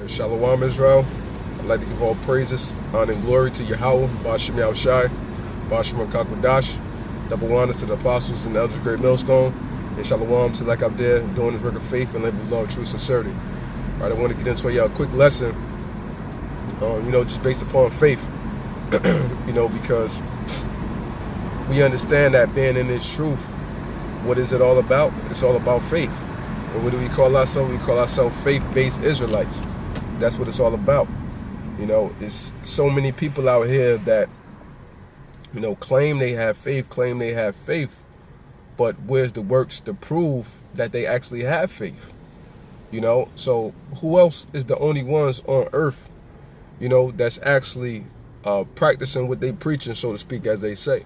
Shalom Israel. I'd like to give all praises, honor, and glory to Yahweh, Ba'ashem Yahushai, Ba'ashem Kakwadash, double honors to the apostles and the elders of Great Millstone, and Shalom to like up there doing this work of faith and labor of love, true sincerity. All right, I want to get into a quick lesson, just based upon faith, because we understand that being in this truth, what is it all about? It's all about faith. And what do we call ourselves? We call ourselves faith-based Israelites. That's what it's all about. It's so many people out here that, claim they have faith, but where's the works to prove that they actually have faith? So who else is the only ones on earth, that's actually practicing what they preaching, so to speak, as they say.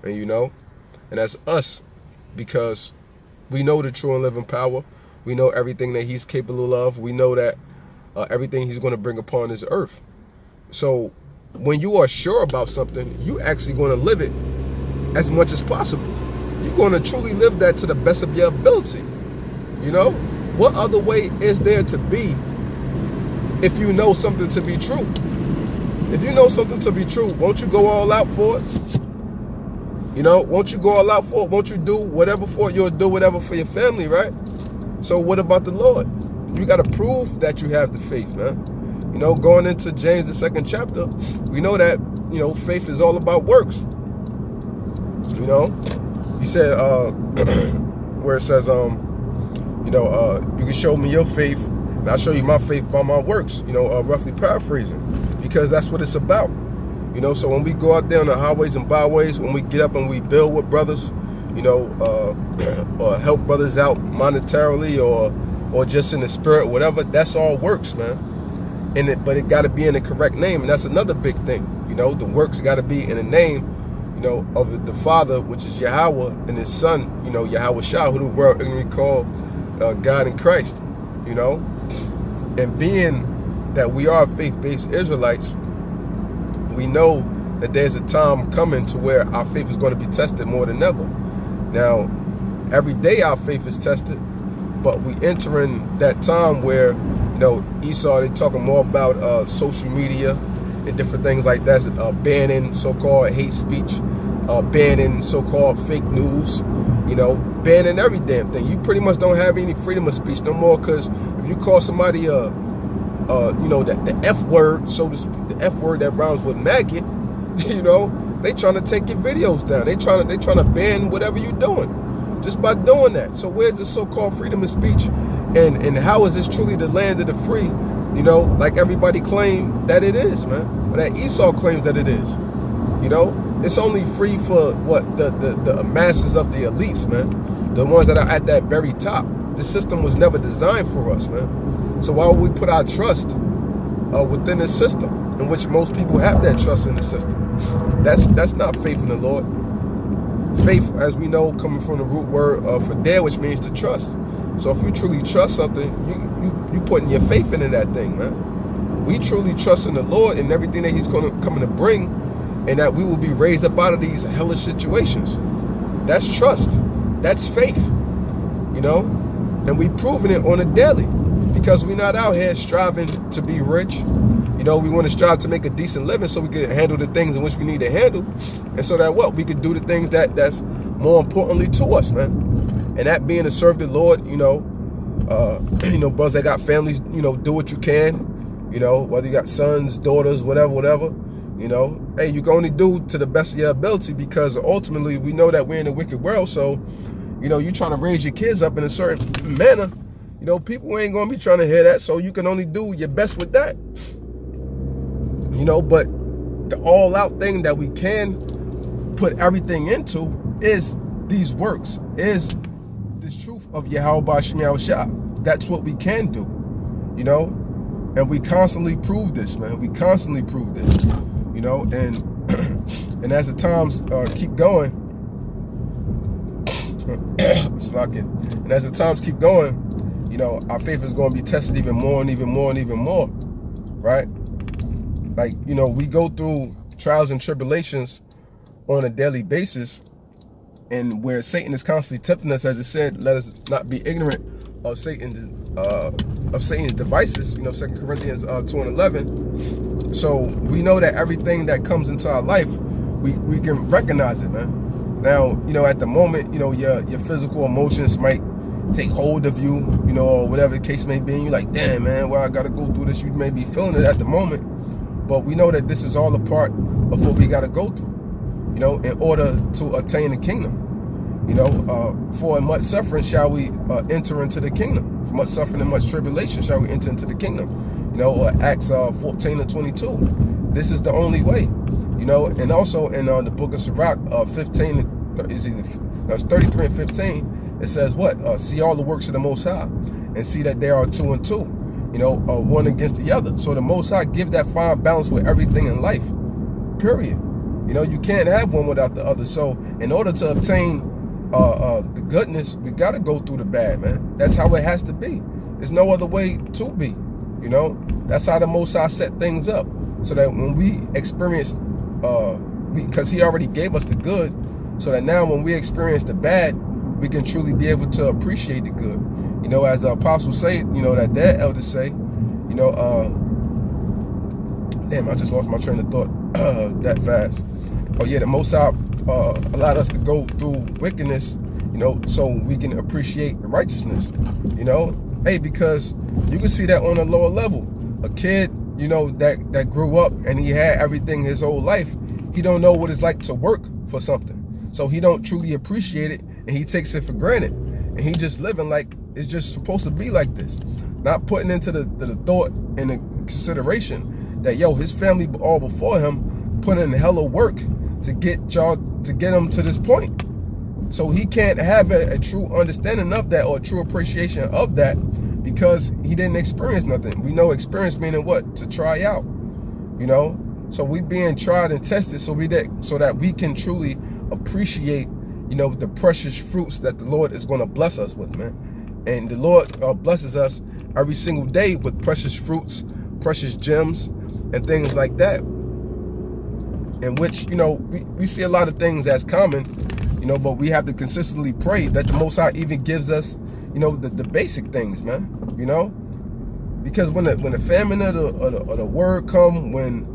And that's us, because we know the true and living power. We know everything that he's capable of. We know that everything he's going to bring upon this earth. So when you are sure about something, you actually going to live it as much as possible. You're going to truly live that to the best of your ability. What other way is there to be if you know something to be true? If you know something to be true, won't you go all out for it? Won't you go all out for it? Won't you do whatever for it? You'll do whatever for your family, right? So what about the Lord? You got to prove that you have the faith, man. Going into James, the 2nd chapter, we know that, faith is all about works. He said, where it says, you can show me your faith, and I'll show you my faith by my works, roughly paraphrasing, because that's what it's about. So when we go out there on the highways and byways, when we get up and we build with brothers, or help brothers out monetarily or just in the spirit, whatever, that's all works, man. But it got to be in the correct name, and that's another big thing. The works got to be in the name, of the Father, which is Yahweh, and His Son, Yahweh Shah, who the world ignorantly called God in Christ. And being that we are faith-based Israelites, we know that there's a time coming to where our faith is going to be tested more than ever. Now, every day our faith is tested, but we entering that time where, Esau, they talking more about social media and different things like that, banning so-called hate speech, banning so-called fake news, banning every damn thing. You pretty much don't have any freedom of speech no more, because if you call somebody the F word, so to speak, the F word that rhymes with maggot, they trying to take your videos down. They trying to ban whatever you're doing just by doing that. So where's the so-called freedom of speech, and how is this truly the land of the free? Like everybody claimed that it is, man. Or that Esau claims that it is. It's only free for what the masses of the elites, man. The ones that are at that very top. The system was never designed for us, man. So why would we put our trust within the system, in which most people have that trust in the system? That's not faith in the Lord. Faith, as we know, coming from the root word fidel, which means to trust. So if you truly trust something, you putting your faith into that thing, man. We truly trust in the Lord and everything that He's coming to bring, and that we will be raised up out of these hellish situations. That's trust. That's faith. And we proving it on a daily, because we're not out here striving to be rich. We want to strive to make a decent living so we can handle the things in which we need to handle, and so that we could do the things that's more importantly to us, man. And that being to serve the Lord, brothers that got families, do what you can, whether you got sons, daughters, whatever, hey, you can only do to the best of your ability, because ultimately we know that we're in a wicked world. So, you trying to raise your kids up in a certain manner, people ain't going to be trying to hear that. So you can only do your best with that. But the all-out thing that we can put everything into is these works, is this truth of Yahweh Ba'ashem Yahushua. That's what we can do, and we constantly prove this, man. We constantly prove this, and and as the times keep going, and as the times keep going, our faith is going to be tested even more and even more and even more, right? Like, we go through trials and tribulations on a daily basis, and where Satan is constantly tempting us, as it said, let us not be ignorant of Satan's of Satan's devices, 2 Corinthians 2:11. So we know that everything that comes into our life, we can recognize it, man. Now, at the moment, your physical emotions might take hold of you, or whatever the case may be, and you're like, damn, man, well, I gotta go through this. You may be feeling it at the moment, but we know that this is all a part of what we gotta go through, in order to attain the kingdom. For in much suffering shall we enter into the kingdom. For much suffering and much tribulation shall we enter into the kingdom. Acts 14:22. This is the only way. And also in the book of Sirach 33 and 15, it says what? See all the works of the Most High, and see that there are two and two, one against the other. So the Most High give that fine balance with everything in life, period. You can't have one without the other. So in order to obtain the goodness, we got to go through the bad, man. That's how it has to be. There's no other way to be. That's how the Most High set things up, so that when we experience, because He already gave us the good, so that now when we experience the bad, we can truly be able to appreciate the good. As the apostles say, that their elders say, damn, I just lost my train of thought that fast. Oh yeah, the Most High allowed us to go through wickedness, so we can appreciate the righteousness. Hey, because you can see that on a lower level. A kid, that grew up and he had everything his whole life, he don't know what it's like to work for something. So he don't truly appreciate it, and he takes it for granted. And he just living like it's just supposed to be like this. Not putting into the thought and the consideration that, his family all before him put in hella work to get him to this point. So he can't have a true understanding of that, or a true appreciation of that, because he didn't experience nothing. We know experience meaning what? To try out, So we being tried and tested so that we can truly appreciate, the precious fruits that the Lord is going to bless us with, man. And the Lord blesses us every single day with precious fruits, precious gems, and things like that. In which, we see a lot of things as common, but we have to consistently pray that the Most High even gives us, the basic things, man. Because when the famine of the word come, when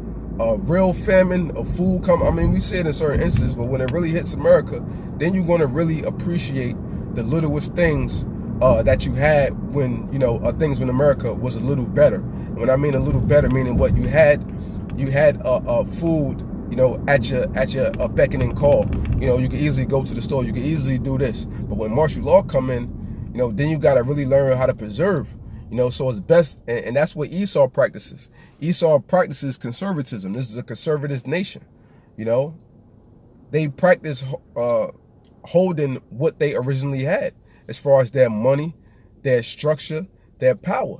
real famine of food come, I mean, we see it in certain instances, but when it really hits America, then you're going to really appreciate the littlest things that you had when, things when America was a little better. And when I mean a little better, meaning what you had food, at your beckoning call. You can easily go to the store, you can easily do this. But when martial law come in, then you got to really learn how to preserve. So it's best, and that's what Esau practices. Esau practices conservatism. This is a conservative nation. They practice holding what they originally had, as far as their money, their structure, their power.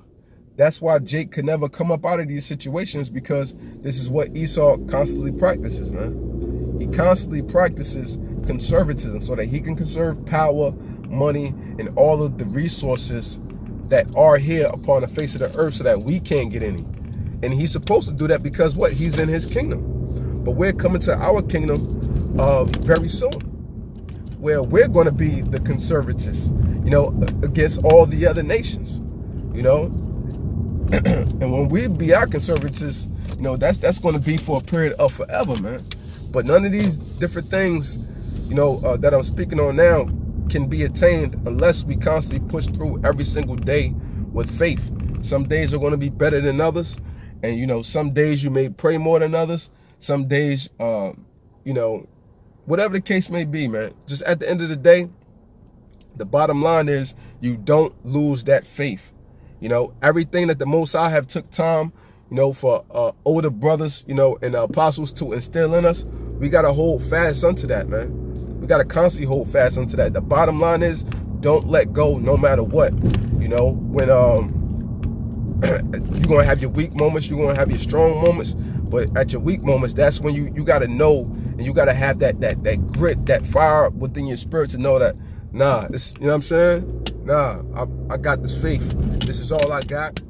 That's why Jake could never come up out of these situations, because this is what Esau constantly practices, man. He constantly practices conservatism so that he can conserve power, money, and all of the resources that are here upon the face of the earth, so that we can't get any. And he's supposed to do that because what? He's in his kingdom. But we're coming to our kingdom very soon, where we're going to be the conservatives, against all the other nations, And when we be our conservatives, that's going to be for a period of forever, man. But none of these different things, that I'm speaking on now can be attained unless we constantly push through every single day with faith. Some days are going to be better than others. And, some days you may pray more than others. Some days, whatever the case may be, man. Just at the end of the day, the bottom line is you don't lose that faith. Everything that the Most High have took time, for older brothers, and the apostles to instill in us, we got to hold fast unto that, man. We got to constantly hold fast unto that. The bottom line is don't let go no matter what. When you're going to have your weak moments, you're going to have your strong moments, but at your weak moments, that's when you got to know, and you got to have that grit, that fire within your spirit to know that, nah, this, you know what I'm saying? Nah, I got this faith. This is all I got.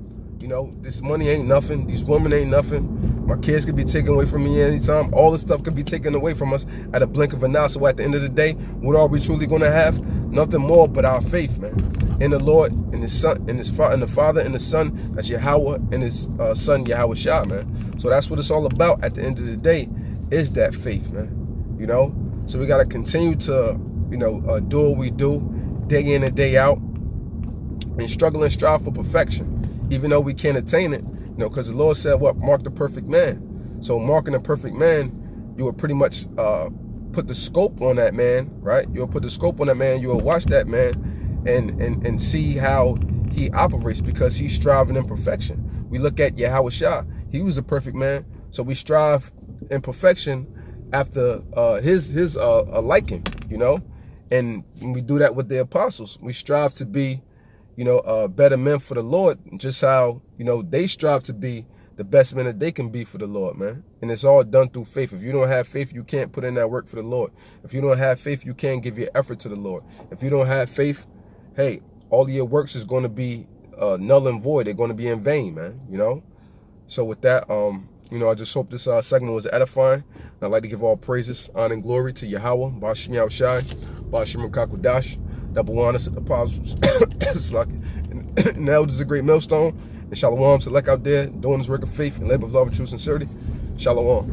This money ain't nothing. These women ain't nothing. My kids could be taken away from me anytime. All this stuff could be taken away from us at a blink of an eye. So at the end of the day, what are we truly going to have? Nothing more but our faith, man. in the Lord, and his son, and the Father and the Son, that's Yahweh, and his son Yahweh Shah, man. So that's what it's all about at the end of the day, is that faith, man. You know? So we gotta continue to, you know, do what we do, day in and day out, and struggle and strive for perfection, even though we can't attain it, you know, because the Lord said, what? Mark the perfect man. So marking a perfect man, you will pretty much put the scope on that man, right? You'll put the scope on that man, you'll watch that man and see how he operates, because he's striving in perfection. We look at Yahweh Shah, he was a perfect man, so we strive in perfection after his liking, you know? And we do that with the apostles. We strive to be, you know, better men for the Lord, just how, you know, they strive to be the best men that they can be for the Lord, man. And it's all done through faith. If you don't have faith, you can't put in that work for the Lord. If you don't have faith, you can't give your effort to the Lord. If you don't have faith, hey, all of your works is going to be null and void. They're going to be in vain, man, you know? So with that, you know, I just hope this segment was edifying. And I'd like to give all praises, honor, and glory to Yahweh, Bashim Yahushai, Bashim Kakudash, Double Honest Apostles, and the elders, a great millstone, and Shalom to Lek out there, doing this work of faith and labor of love and true sincerity. Shalom.